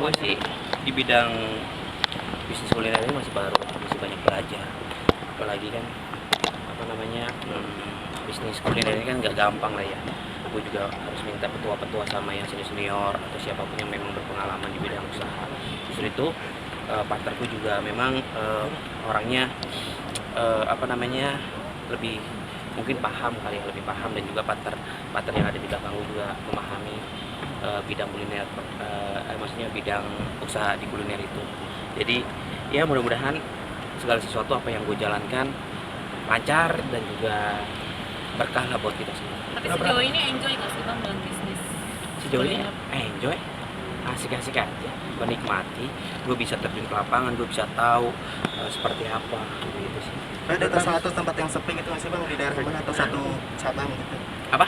gue sih di bidang bisnis kuliner ini masih baru, masih banyak belajar. Apalagi kan apa namanya bisnis kuliner ini kan nggak gampang lah ya. Gue juga harus minta petua-petua sama yang senior atau siapapun yang memang berpengalaman di bidang usaha. Justru itu partnerku juga memang orangnya apa namanya lebih mungkin paham kali ya, lebih paham, dan juga partner yang ada di belakang gue juga memahami bidang kuliner, maksudnya bidang usaha di kuliner itu. Jadi ya mudah-mudahan segala sesuatu apa yang gue jalankan lancar dan juga berkah lah buat kita semua. Tapi sejauh ini enjoy nggak sih bang dengan bisnis? Sejauh ini enjoy, asik-asik aja, menikmati. Gue bisa terjun ke lapangan, gue bisa tahu seperti apa gitu sih. Ada satu tempat yang sepi gitu nggak sih bang di daerah mana, atau satu cabang gitu? Apa?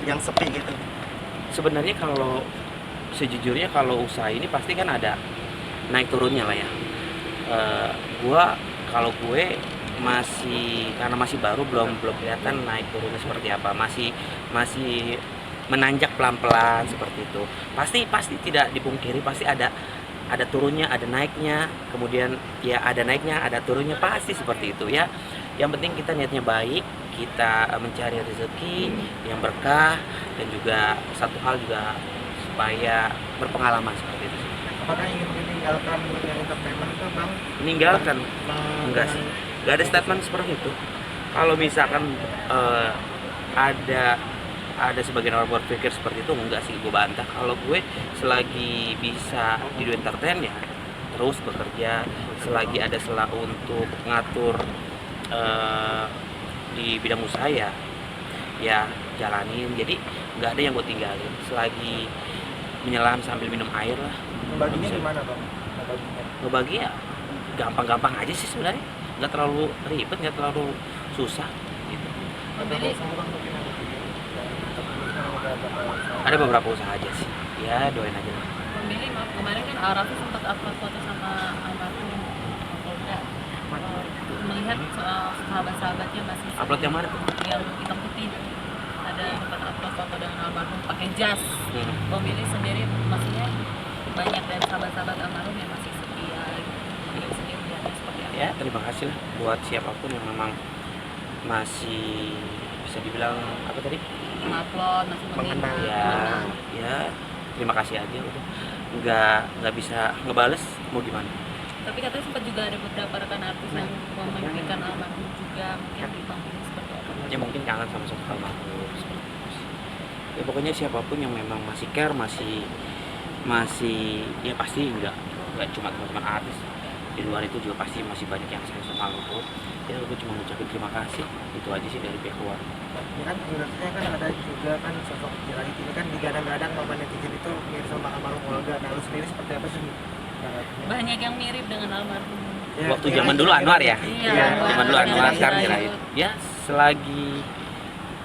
Yang sepi gitu. Sebenarnya kalau sejujurnya kalau usaha ini pasti kan ada naik turunnya lah ya. Kalau gue masih karena masih baru belum kelihatan naik turunnya seperti apa, masih menanjak pelan-pelan seperti itu. Pasti tidak dipungkiri pasti ada turunnya, ada naiknya, kemudian ya ada naiknya, ada turunnya, pasti seperti itu ya. Yang penting kita niatnya baik, kita mencari rezeki yang berkah, dan juga satu hal juga supaya berpengalaman seperti itu. Apakah ingin meninggalkan dunia entertainment itu bang? Meninggalkan? Enggak sih, enggak ada statement seperti itu. Kalau misalkan ada sebagian orang berpikir seperti itu, enggak sih, gue bantah. Kalau gue selagi bisa di dunia entertain ya terus bekerja, selagi ada celah untuk ngatur di bidang usaha ya jalanin. Jadi nggak ada yang gue tinggalin, selagi menyelam sambil minum air lah. Membaginya gimana bang? Ngebagi ya gampang-gampang aja sih sebenarnya, nggak terlalu ribet, nggak terlalu susah gitu. Ada beberapa usaha aja sih, ya doain aja lah. Pemilih maaf, kemarin kan Arafi sempat upload foto sama almarhum Polda, melihat sahabat-sahabatnya masih Upload yang mana tuh? yang hitam putih. Ada sempat upload foto dengan almarhum pakai jas. Pemilih sendiri maksudnya banyak dari sahabat-sahabat almarhum yang masih setia. Pemilih sendiri melihatnya seperti apa? Ya terima kasih lah buat siapapun yang memang masih bisa dibilang apa tadi, Upload masih Mengenang. ya terima kasih aja udah, nggak bisa ngebales mau gimana. Tapi katanya sempat juga ada beberapa rekan artis yang memimpikan almarhum juga, mungkin di panggung seperti apa? Ya mungkin kangen sama sosok almarhum seperti itu sih. Ya pokoknya siapapun yang memang masih care, masih ya pasti nggak cuma teman-teman artis, di luar itu juga pasti masih banyak yang sayang sama almarhum. Ya gue cuma ngucapin terima kasih, itu aja sih dari pihak keluarga. Ya kan menurutnya kan ada juga kan sosok Jirahit ini kan digadang-gadang sama netizen itu mirip sama almarhum Olga. Nah lu sendiri seperti apa sih? Banyak yang mirip dengan almarhum. Ya, Waktu zaman dulu Anwar ya, Iya, zaman dulu Anwar, sekarang Jirahit. Jirahit. Ya selagi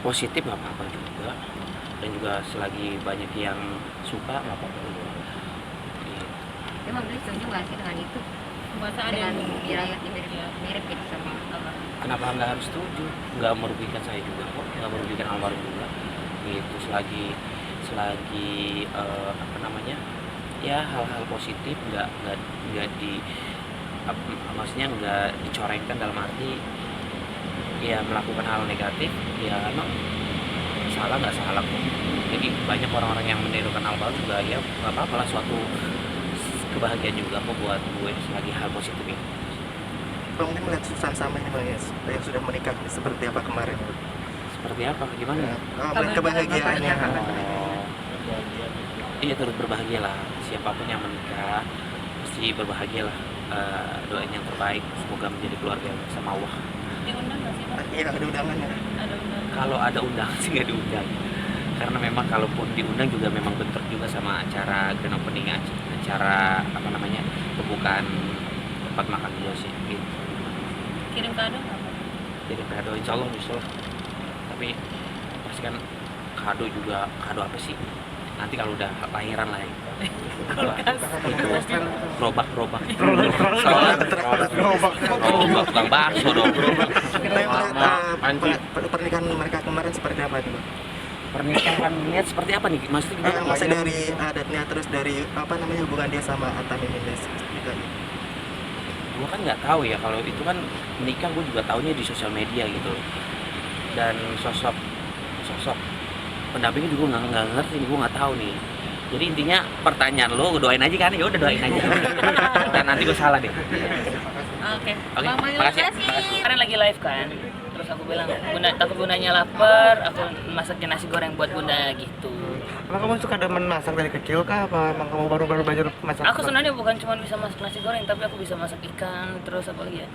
positif nggak apa-apa juga, dan juga selagi banyak yang suka nggak apa-apa juga. Gitu. Emang beli setuju nggak sih dengan itu? Masa ada Dengan yang Jirahit mirip Iya. mirip gitu sama almarhum. Kenapa nggak harus setuju? Nggak merugikan saya juga kok, nggak merugikan almarhum juga. Gitu selagi apa namanya, ya hal-hal positif, nggak maksudnya nggak dicorengkan dalam arti ya melakukan hal negatif, ya emang salah nggak salah kok. Jadi banyak orang-orang yang menirukan almarhum juga, ya nggak apa-apa lah, suatu kebahagiaan juga kok buat gue selagi hal positif ini. Bang mungkin melihat Susan sama ini bang ya, yang sudah menikah seperti apa kemarin? Seperti apa? Gimana? Ya, melihat kebahagiaannya. Oh, iya turut berbahagia lah. Siapapun yang menikah pasti berbahagia lah. Doain yang terbaik, semoga menjadi keluarga yang bersama Allah. diundang nggak sih Pak? Iya ada undangannya. Ada undangan. Kalau ada undangan sih nggak diundang, karena memang kalaupun diundang juga memang bentrok juga sama acara grand opening, acara apa namanya, pembukaan tempat makan juga sih. Gitu. Kirim kado nggak Pak? Jadi kado insya Allah bisa lah. Tapi pasti kan kado juga, kado apa sih? Nanti kalau udah lahiran lah ya. Gerobak tukang bakso dong. Kita yang melihat pernikahan mereka kemarin seperti apa itu bang? pernikahan niat seperti apa nih? Maksudnya gimana? Maksudnya dari adatnya, terus dari apa namanya hubungan dia sama Atta Halilintar juga. Gue kan nggak tahu ya, kalau itu kan menikah gue juga taunya di sosial media gitu. Dan sosok pendampingnya juga nggak ngerti, gue nggak tahu nih. Jadi intinya pertanyaan lo, doain aja kan, ya udah doain aja. Dan nanti gue salah deh. Oke. Oke, Bang Mayu, makasih. makasih. Kemarin lagi live kan, terus aku bilang, bunda, takut bundanya lapar, aku masakin nasi goreng buat bunda gitu. Emang kamu suka demen masak dari kecil kah? Apa emang kamu baru-baru belajar masak? Aku sebenarnya bukan cuma bisa masak nasi goreng, tapi aku bisa masak ikan, terus apa lagi ya?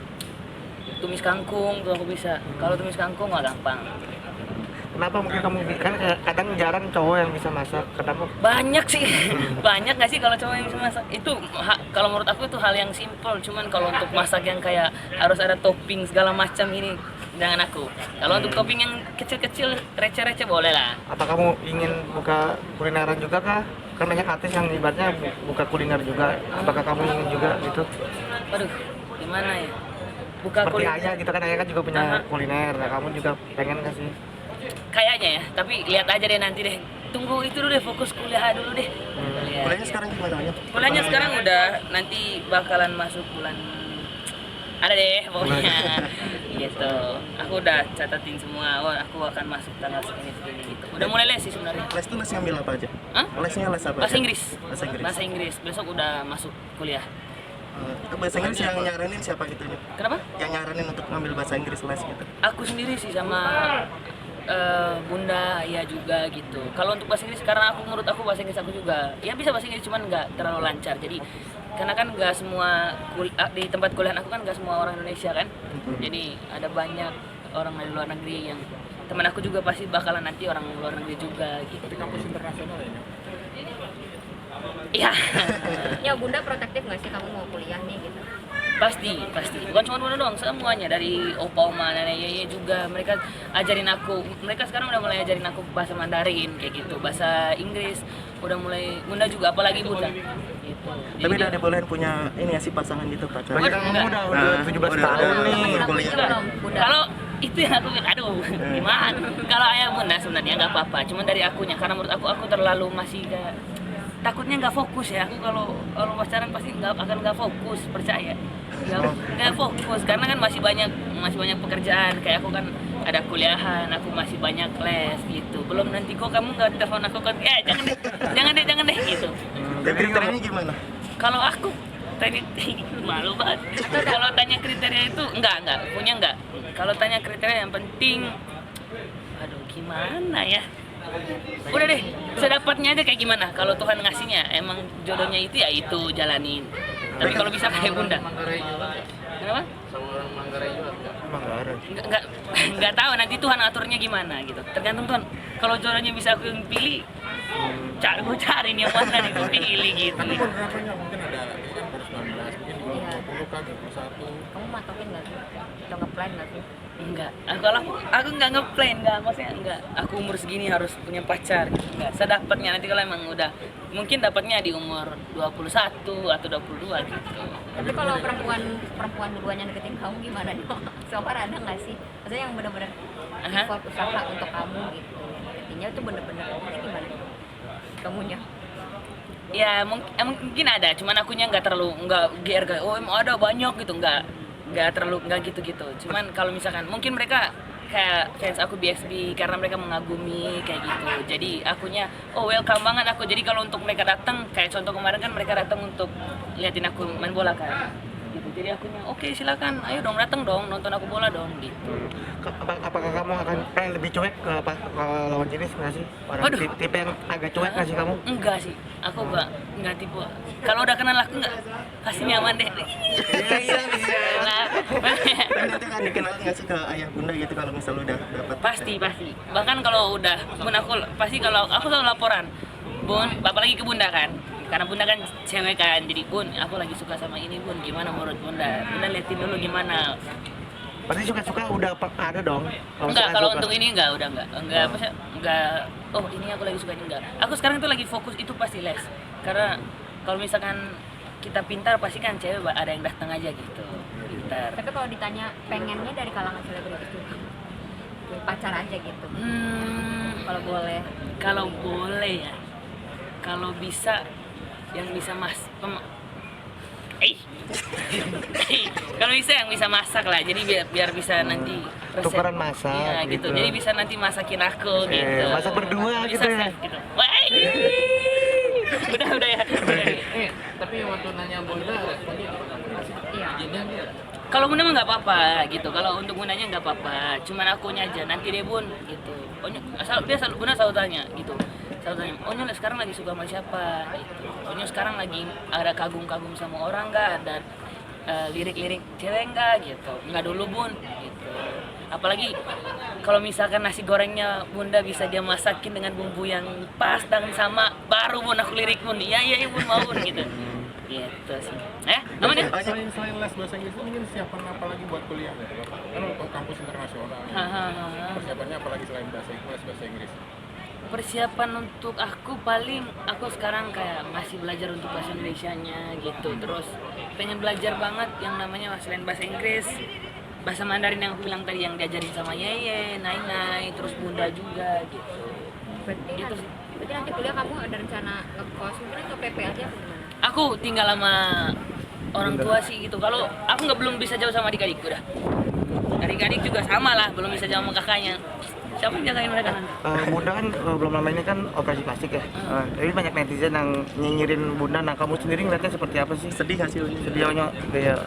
Tumis kangkung tuh aku bisa. Kalau tumis kangkung nggak gampang. Kenapa mungkin kamu kan kadang jarang cowok yang bisa masak? Kenapa? Banyak sih, banyak nggak sih kalau cowok yang bisa masak? Itu kalau menurut aku itu hal yang simpel. Cuman kalau untuk masak yang kayak harus ada topping segala macam ini, jangan aku. Kalau untuk topping yang kecil-kecil, receh-receh boleh lah. Apa kamu ingin buka kulineran juga kah? Kan banyak artis yang ibaratnya buka kuliner juga. Apakah kamu ingin juga gitu? Waduh, gimana ya? Buka Seperti kuliner. Ayah gitu kan, Ayah kan juga punya kuliner. Nah, kamu juga pengen nggak sih? Kayaknya ya, tapi lihat aja deh nanti deh. Tunggu itu dulu deh, fokus kuliah dulu deh. Lihat. Kuliahnya sekarang gimana ya? Kuliahnya sekarang udah nanti bakalan masuk bulan ada deh pokoknya gitu. Aku udah catatin semua. Oh, aku akan masuk tanggal segini gitu. Udah mulai les sih sebenarnya. Les tuh les ngambil apa aja? Hah? Lesnya les apa? Bahasa aja? Inggris. Bahasa Inggris. Bahasa Inggris. Besok udah masuk kuliah. Bahasa Inggris yang nyaranin siapa gitu ya? Kenapa? Yang nyaranin untuk ngambil bahasa Inggris les gitu. Aku sendiri sih sama bunda ya juga gitu. Kalau untuk bahasa Inggris, karena menurut aku bahasa Inggris aku juga ya bisa bahasa Inggris, cuman nggak terlalu lancar. Jadi karena kan nggak semua di tempat kuliah aku kan nggak semua orang Indonesia kan. Jadi ada banyak orang dari luar negeri yang teman aku juga pasti bakalan nanti orang luar negeri juga gitu. Di kampus internasional ya? Iya. Ya bunda protektif nggak sih kamu mau kuliah nih gitu? Pasti bukan cuma bunda doang, semuanya dari opa oma nenek yeye juga mereka ajarin aku. Mereka sekarang udah mulai ajarin aku bahasa Mandarin kayak gitu, bahasa Inggris udah mulai. Bunda juga, apalagi bunda gitu. Tapi udah dibolehin punya ini ya sih pasangan gitu pacar. Banyak yang Enggak. udah Nah, 17 udah. tahun nih. Udah. Kamu kuliah. belum bunda? Kalau itu yang aku bilang, aduh gimana? Kalau ayah bunda sebenarnya nggak apa-apa, cuma dari akunya, karena menurut aku terlalu masih gak, takutnya nggak fokus ya. Aku kalau pacaran pasti nggak fokus, percaya. Nggak fokus karena kan masih banyak pekerjaan. Kayak aku kan ada kuliahan, aku masih banyak les gitu. Belum nanti kok kamu nggak telepon aku kan? Jangan deh gitu. Tapi kriterianya gimana? Kalau aku tadi malu banget. Kalau tanya kriteria itu enggak punya enggak. Kalau tanya kriteria yang penting, aduh gimana ya? Udah deh, sedapatnya aja kayak gimana. Kalau Tuhan ngasihnya, emang jodohnya itu ya itu jalanin. Tapi kalau bisa kayak bunda. Kenapa? Manggarai. Enggak tahu nanti Tuhan aturnya gimana gitu. Tergantung Tuhan. Kalau jodohnya bisa aku yang pilih, cari nih yang mana nih aku pilih gitu. Berapanya mungkin ada kan baru 19, mungkin di bawah 20 kan, 21. Kamu matokin nggak sih? Atau ngeplan nggak sih? Enggak, kalau aku nggak ngeplan, maksudnya enggak. Aku umur segini harus punya pacar, gitu. Enggak. Sedapatnya nanti kalau emang udah, mungkin dapatnya di umur 21 atau 22 gitu. Tapi kalau perempuan duluan yang deketin kamu gimana nih? So far ada nggak sih? Maksudnya yang benar-benar Aha. effort usaha untuk kamu gitu. Deketinnya tuh bener-bener gimana? Kamunya? Ya mungkin ada, cuman akunya nggak terlalu GR kayak oh emang ada banyak gitu, nggak terlalu gitu. Cuman kalau misalkan mungkin mereka kayak fans aku BXB karena mereka mengagumi kayak gitu. Jadi akunya welcome banget aku. Jadi kalau untuk mereka datang kayak contoh kemarin kan mereka datang untuk liatin aku main bola kan. Gitu. Jadi akunya oke, silakan, ayo dong datang dong nonton aku bola dong gitu. Apakah kamu akan pengen lebih cuek ke lawan jenis nggak sih? Orang Waduh. tipe yang agak cuek nggak sih kamu? Enggak sih, aku enggak tipe. Kalau udah kenal aku enggak pasti nyaman deh. Iya. Lah, Tapi nanti akan dikenal nggak sih ke ayah bunda gitu kalau misalnya udah dapat? pasti. Bahkan kalau udah bun aku pasti kalau aku selalu laporan. Bun, apalagi ke bunda kan. Karena bunda kan cewek kan. Jadi bun, aku lagi suka sama ini bun. Gimana menurut bunda? Bunda liatin dulu gimana. Pasti suka-suka udah ada dong. Enggak, kalau untuk ini enggak, udah enggak apa sih? Enggak. Oh, ini aku lagi suka ini enggak. Aku sekarang tuh lagi fokus itu pasti les. Karena kalau misalkan kita pintar pasti kan cewek ada yang datang aja gitu. Pintar. Tapi kalau ditanya pengennya dari kalangan selebritis juga. pacar aja gitu Kalau boleh, ya, kalau bisa yang bisa kalau bisa yang bisa masak lah, jadi biar bisa nanti Tukeran masak iya gitu. Jadi bisa nanti masakin aku gitu, masak berdua bisa gitu ya. gitu. Wah, udah ya. Tapi waktu nanya Bunda responnya iya Kalau Bunda mah nggak apa-apa gitu. Kalau untuk Bundanya nggak apa-apa. Cuman akunya aja nanti deh Bun gitu. Bunda selalu tanya gitu. Selalu tanya, Onyo sekarang lagi suka sama siapa? Gitu. Onyo sekarang lagi ada kagum-kagum sama orang nggak? Ada lirik-lirik cewek nggak? Gitu. Nggak dulu Bun. Gitu. Apalagi kalau misalkan nasi gorengnya Bunda bisa dia masakin dengan bumbu yang pas dan sama, baru Bun aku lirik Bun. Iya Bun mau Bun gitu. Gitu sih. Namanya? selain les bahasa Inggris itu mungkin siapan apa lagi buat kuliah kan untuk kampus internasional persiapannya apalagi selain bahasa Inggris Persiapan untuk aku aku sekarang kayak masih belajar untuk bahasa Indonesianya gitu. Terus pengen belajar banget yang namanya selain bahasa Inggris, bahasa Mandarin yang aku bilang tadi yang diajarin sama Yeye, Nai, terus Bunda juga gitu. berarti nanti kuliah kamu ada rencana ngekos mungkin ke PP aja apa gimana? Aku tinggal sama orang tua sih gitu. Kalau aku belum bisa jauh sama adik-adik udah. Adik-adik juga sama lah, belum bisa jauh sama kakaknya. Siapa yang jagain mereka nanti? Bunda kan belum lama ini kan operasi plastik ya. Jadi banyak netizen yang nyinyirin Bunda. Nah kamu sendiri ngeliatnya seperti apa sih? Sedih hasilnya. Sedihnya kayak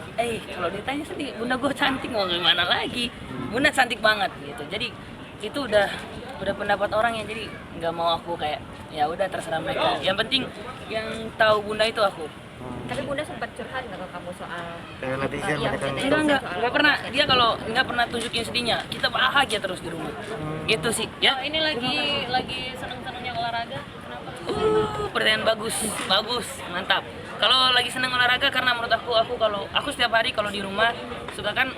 Kalau ditanya sedih, Bunda gue cantik mau gimana lagi? Bunda cantik banget gitu. Jadi itu udah pendapat orang ya. Jadi nggak mau aku kayak ya udah terserah mereka. Yang penting yang tahu Bunda itu aku. Tapi Bunda sempat curhat nggak ke kamu soal kayak netizen iya, banyak yang maksudnya Enggak pernah. Dia kalau nggak pernah tunjukin sedihnya. Kita bahagia terus di rumah. Gitu sih. Ya. Ini lagi seneng-senengnya olahraga. Kenapa? Pertanyaan bagus, mantap. Kalau lagi seneng olahraga karena menurut aku setiap hari kalau di rumah suka kan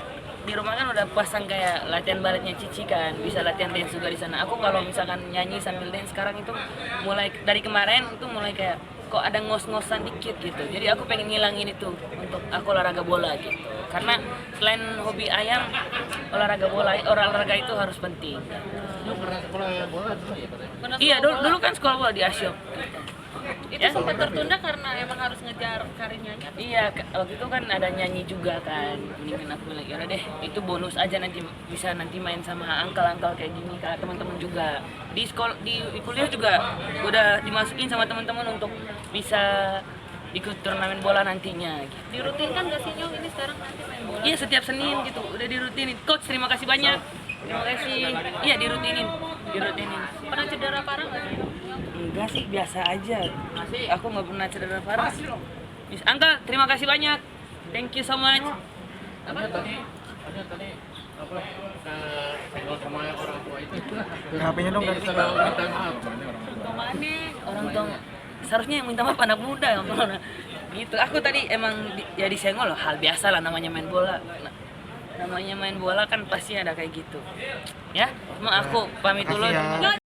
di rumah kan udah pasang kayak latihan baletnya Cici kan, bisa latihan dance juga di sana. Aku kalau misalkan nyanyi sambil dance sekarang itu mulai dari kemarin itu mulai kayak kok ada ngos-ngosan dikit gitu. Jadi aku pengen ngilangin itu untuk aku olahraga bola gitu. Karena selain hobi ayam, olahraga itu harus penting. lu pernah sekolah bola juga ya katanya Iya, dulu kan sekolah bola di Asyok. Itu Ya? sempat tertunda karena emang harus ngejar karir nyanyi. Iya, waktu itu kan ada nyanyi juga kan. Mendingan aku bilang, ya udah deh, itu bonus aja nanti bisa nanti main sama angkel-angkel kayak gini kan, teman-teman juga. Di sekolah di kuliah juga udah dimasukin sama teman-teman untuk bisa ikut turnamen bola nantinya gitu. Dirutinkan gak sih Nyong ini sekarang nanti main bola? Iya, setiap Senin gitu, udah dirutinin. Coach, terima kasih banyak. Terima kasih. Iya, dirutinin. Pernah cedera parah gak sih? Enggak sih, biasa aja. Aku nggak pernah cedera parah. Angkel, terima kasih banyak. Thank you so much. tadi apa senggol sama orang tua itu HP-nya dong ganti. minta maaf banyak orang tua Kemana? Orang tua seharusnya yang minta maaf anak muda yang gitu. Aku tadi emang ya disenggol loh, hal biasa lah namanya main bola. Namanya main bola kan pasti ada kayak gitu. Ya, cuma aku pamit dulu. Makasih ya.